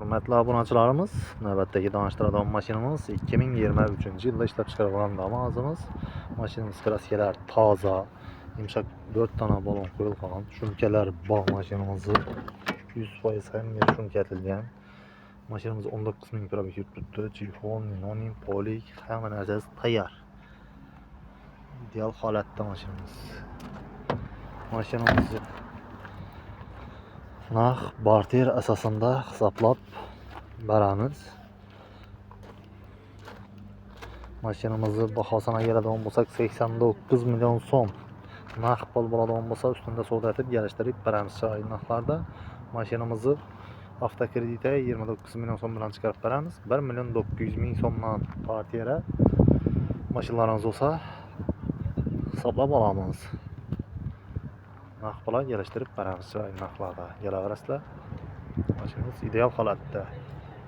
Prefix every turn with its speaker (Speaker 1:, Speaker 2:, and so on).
Speaker 1: Hörmətli abunəçilərimiz, növbətdəki danışdıracağım maşinimiz 2023-cü ildə işləb çıxarılan Damazımız. Maşinimiz kraskələr taza, yumşaq 4 dana balon qoyulğan, şümkələr bağ maşinimizin 100% həmin şümkətilgan. Maşinimiz 19.000 probeg tutdu. Telefon, nonim, polik, həmin əsas tayar. İdeal holatda maşinimiz. Maşinimiz naq barter əsasında hesablab beramiz. Maşinimizi bahasına gəladigan bolsak 89 milyon so'm. Naq pul bo'ladigan bo'lsa üstündə savdo etib gəlişdirib beramiz. Şahin naqlarda maşinimizi avtokreditə 29 milyon so'm bilan chiqarib beramiz. 1 milyon 900 ming so'mdan partiyara maşinlarınız olsa hesablab olamiz. Naq pula gəlişdirib beramiz. Şahin naqlarda gələ verasizlar. Maşinimiz ideal holatda.